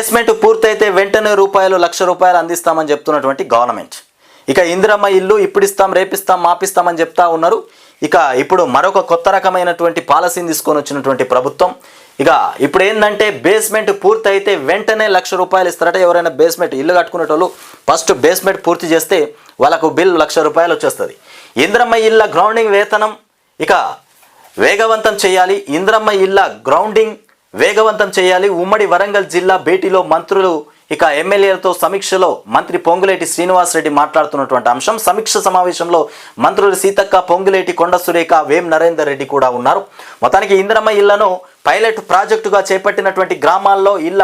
Basement పూర్తయితే వెంటనే ₹1,00,000 అందిస్తామని చెప్తున్నటువంటి గవర్నమెంట్. ఇక ఇందిరమ్మ ఇల్లు ఇప్పుడు ఇస్తాం, రేపిస్తాం, మాపిస్తామని చెప్తా ఉన్నారు. ఇక ఇప్పుడు మరొక కొత్త రకమైనటువంటి పాలసీని తీసుకొని వచ్చినటువంటి ప్రభుత్వం. ఇక ఇప్పుడు ఏంటంటే బేస్మెంట్ పూర్తయితే వెంటనే ₹1,00,000 ఇస్తారట. ఎవరైనా బేస్మెంట్ ఇల్లు కట్టుకునేటోళ్ళు ఫస్ట్ బేస్మెంట్ పూర్తి చేస్తే వాళ్ళకు బిల్ ₹1,00,000 వచ్చేస్తుంది. ఇందిరమ్మ ఇళ్ళ గ్రౌండింగ్ వేతనం ఇక వేగవంతం చేయాలి. ఇందిరమ్మ ఇళ్ళ గ్రౌండింగ్ వేగవంతం చేయాలి. ఉమ్మడి వరంగల్ జిల్లా భేటీలో మంత్రులు ఇక ఎమ్మెల్యేలతో సమీక్షలో మంత్రి పొంగులేటి శ్రీనివాసరెడ్డి మాట్లాడుతున్నటువంటి అంశం. సమీక్ష సమావేశంలో మంత్రులు సీతక్క, పొంగులేటి, కొండ సురేఖ, వేం నరేందర్ రెడ్డి కూడా ఉన్నారు. మొత్తానికి ఇందిరమ్మ ఇళ్లను పైలట్ ప్రాజెక్టుగా చేపట్టినటువంటి గ్రామాల్లో ఇళ్ల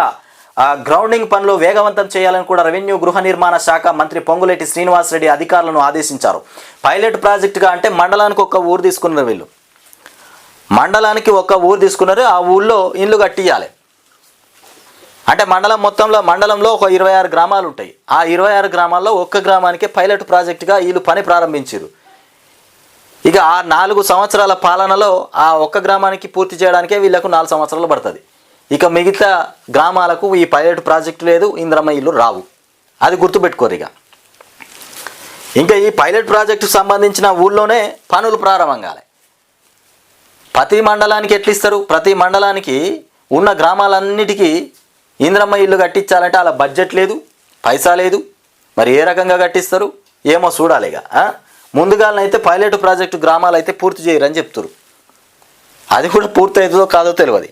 గ్రౌండింగ్ పనులు వేగవంతం చేయాలని కూడా రెవెన్యూ గృహ నిర్మాణ శాఖ మంత్రి పొంగులేటి శ్రీనివాసరెడ్డి అధికారులను ఆదేశించారు. పైలట్ ప్రాజెక్టుగా అంటే మండలానికి ఒక ఊరు తీసుకున్నారు. వీళ్ళు మండలానికి ఒక ఊరు తీసుకున్నారు. ఆ ఊళ్ళో ఇల్లు కట్టియాలి. అంటే మండలంలో ఒక 26 గ్రామాలు ఉంటాయి. ఆ 26 గ్రామాల్లో ఒక్క గ్రామానికే పైలట్ ప్రాజెక్టుగా వీళ్ళు పని ప్రారంభించారు. ఇక ఆ 4 సంవత్సరాల పాలనలో ఆ ఒక్క గ్రామానికి పూర్తి చేయడానికే వీళ్ళకు 4 సంవత్సరాలు పడుతుంది. ఇక మిగతా గ్రామాలకు ఈ పైలట్ ప్రాజెక్టు లేదు, ఇందిరమ్మ ఇల్లు రావు. అది గుర్తుపెట్టుకోరు. ఇంకా ఈ పైలట్ ప్రాజెక్టుకు సంబంధించిన ఊళ్ళోనే పనులు ప్రారంభం కాలే. ప్రతి మండలానికి ఎట్లా ఇస్తారు? ప్రతి మండలానికి ఉన్న గ్రామాలన్నిటికీ ఇందిరమ్మ ఇల్లు కట్టించాలంటే అలా బడ్జెట్ లేదు, పైసా లేదు. మరి ఏ రకంగా కట్టిస్తారు ఏమో చూడాలిగా. ముందుగానైతే పైలట్ ప్రాజెక్టు గ్రామాలు అయితే పూర్తి చేయరని చెప్తారు. అది కూడా పూర్తి అవుతుందో కాదో తెలియదు.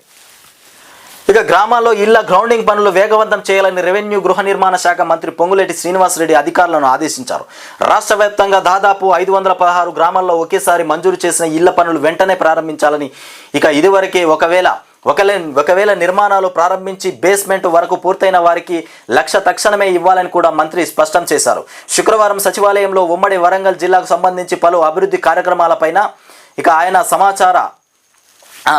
ఇక గ్రామాల్లో ఇళ్ల గ్రౌండింగ్ పనులు వేగవంతం చేయాలని రెవెన్యూ గృహ నిర్మాణ శాఖ మంత్రి పొంగులేటి శ్రీనివాసరెడ్డి అధికారులను ఆదేశించారు. రాష్ట్ర వ్యాప్తంగా దాదాపు 516 గ్రామాల్లో ఒకేసారి మంజూరు చేసిన ఇళ్ల పనులు వెంటనే ప్రారంభించాలని, ఇక ఇదివరకే ఒకవేళ నిర్మాణాలు ప్రారంభించి బేస్మెంట్ వరకు పూర్తయిన వారికి 1,00,000 తక్షణమే ఇవ్వాలని కూడా మంత్రి స్పష్టం చేశారు. శుక్రవారం సచివాలయంలో ఉమ్మడి వరంగల్ జిల్లాకు సంబంధించి పలు అభివృద్ధి కార్యక్రమాలపైన ఇక ఆయన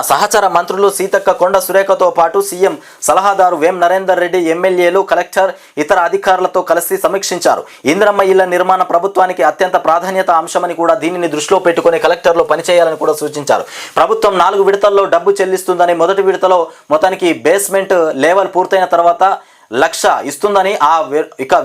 సహచర మంత్రులు సీతక్క, కొండ సురేఖతో పాటు సీఎం సలహాదారు వేం నరేందర్ రెడ్డి, ఎమ్మెల్యేలు, కలెక్టర్, ఇతర అధికారులతో కలిసి సమీక్షించారు. ఇందిరమ్మ ఇళ్ల నిర్మాణ ప్రభుత్వానికి అత్యంత ప్రాధాన్యత అంశమని కూడా దీనిని దృష్టిలో పెట్టుకుని కలెక్టర్లు పనిచేయాలని కూడా సూచించారు. ప్రభుత్వం 4 విడతల్లో డబ్బు చెల్లిస్తుందని, మొదటి విడతలో మొత్తానికి బేస్మెంట్ లెవెల్ పూర్తయిన తర్వాత 1,00,000 ఇస్తుందని ఇక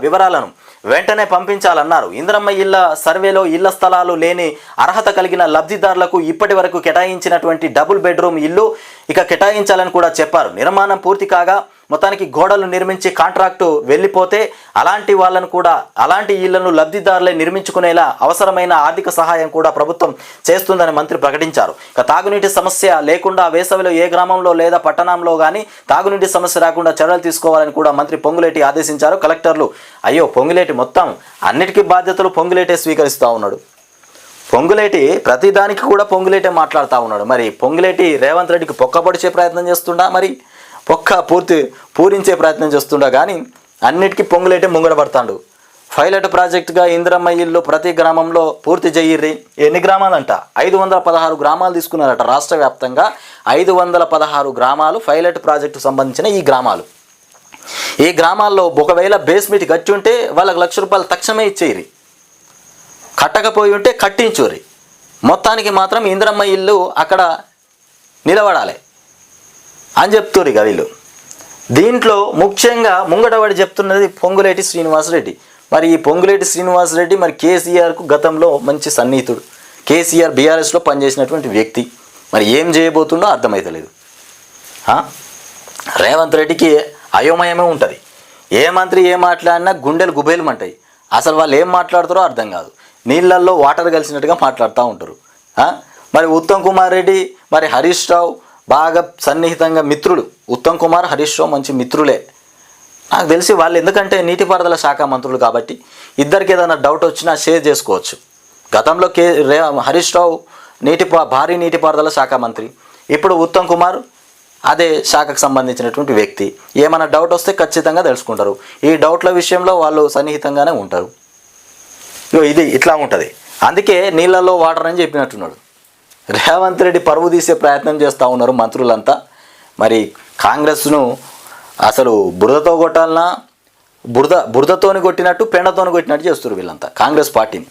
వివరాలను వెంటనే పంపించాలన్నారు. ఇందిరమ్మ ఇళ్ల సర్వేలో ఇళ్ల స్థలాలు లేని అర్హత కలిగిన లబ్ధిదారులకు ఇప్పటి వరకు కేటాయించినటువంటి డబుల్ బెడ్రూమ్ ఇల్లు ఇక కేటాయించాలని కూడా చెప్పారు. నిర్మాణం పూర్తి కాగా మొత్తానికి గోడలు నిర్మించి కాంట్రాక్టు వెళ్ళిపోతే అలాంటి ఇళ్లను లబ్ధిదారులే నిర్మించుకునేలా అవసరమైన ఆర్థిక సహాయం కూడా ప్రభుత్వం చేస్తుందని మంత్రి ప్రకటించారు. ఇక తాగునీటి సమస్య లేకుండా వేసవిలో ఏ గ్రామంలో లేదా పట్టణంలో కానీ తాగునీటి సమస్య రాకుండా చర్యలు తీసుకోవాలని కూడా మంత్రి పొంగులేటి ఆదేశించారు. కలెక్టర్లు పొంగులేటి మొత్తం అన్నిటికీ బాధ్యతలు పొంగులేటే స్వీకరిస్తూ ఉన్నాడు. పొంగులేటి ప్రతిదానికి కూడా పొంగులేటే మాట్లాడుతూ ఉన్నాడు. మరి పొంగులేటి రేవంత్ రెడ్డికి పొక్కపడిచే ప్రయత్నం చేస్తుండా, మరి పూరించే ప్రయత్నం చేస్తుండా, కానీ అన్నిటికీ పొంగులేటే ముంగడ పడతాడు. పైలట్ ప్రాజెక్టుగా ఇందిరమ్మ ఇల్లు ప్రతి గ్రామంలో పూర్తి చెయ్యిర్రి. ఎన్ని గ్రామాలంట? 516 గ్రామాలు తీసుకున్నారట. రాష్ట్ర వ్యాప్తంగా 516 గ్రామాలు పైలట్ ప్రాజెక్టుకు సంబంధించిన ఈ గ్రామాలు. ఈ గ్రామాల్లో ఒకవేళ బేస్మెంట్ కట్టి ఉంటే వాళ్ళకి ₹1,00,000 తక్షణమే ఇచ్చేయరి, కట్టకపోయి ఉంటే కట్టించురి. మొత్తానికి మాత్రం ఇందిరమ్మ ఇల్లు అక్కడ నిలబడాలి అని చెప్తున్నారు ఇక వీళ్ళు. దీంట్లో ముఖ్యంగా ముంగడబడి చెప్తున్నది పొంగులేటి శ్రీనివాసరెడ్డి. మరి ఈ పొంగులేటి శ్రీనివాసరెడ్డి మరి కేసీఆర్కు గతంలో మంచి సన్నిహితుడు. కేసీఆర్ బీఆర్ఎస్లో పనిచేసినటువంటి వ్యక్తి. మరి ఏం చేయబోతుండో అర్థమవుతలేదు. రేవంత్ రెడ్డికి అయోమయమే ఉంటుంది. ఏ మంత్రి ఏం మాట్లాడినా గుండెలు గుబేలమంటాయి. అసలు వాళ్ళు ఏం మాట్లాడుతారో అర్థం కాదు. నీళ్ళల్లో వాటర్ కలిసినట్టుగా మాట్లాడుతూ ఉంటారు. మరి ఉత్తమ్ కుమార్ రెడ్డి, మరి హరీష్ రావు బాగా సన్నిహితంగా మిత్రులు. ఉత్తమ్ కుమార్, హరీష్ రావు మంచి మిత్రులే నాకు తెలిసి. వాళ్ళు ఎందుకంటే నీటిపారుదల శాఖ మంత్రులు కాబట్టి ఇద్దరికి ఏదైనా డౌట్ వచ్చినా షేర్ చేసుకోవచ్చు. గతంలో హరీష్ రావు భారీ నీటిపారుదల శాఖ మంత్రి, ఇప్పుడు ఉత్తమ్ కుమార్ అదే శాఖకు సంబంధించినటువంటి వ్యక్తి. ఏమైనా డౌట్ వస్తే ఖచ్చితంగా తెలుసుకుంటారు. ఈ డౌట్ల విషయంలో వాళ్ళు సన్నిహితంగానే ఉంటారు. ఇది ఇట్లా ఉంటుంది. అందుకే నీళ్ళల్లో వాటర్ అని చెప్పినట్టున్నాడు. రేవంత్ రెడ్డి పరువు తీసే ప్రయత్నం చేస్తూ ఉన్నారు మంత్రులంతా. మరి కాంగ్రెస్ను అసలు బురదతో కొట్టాలన్నా బురదతోని కొట్టినట్టు పెండతోని కొట్టినట్టు చేస్తారు వీళ్ళంతా కాంగ్రెస్ పార్టీని.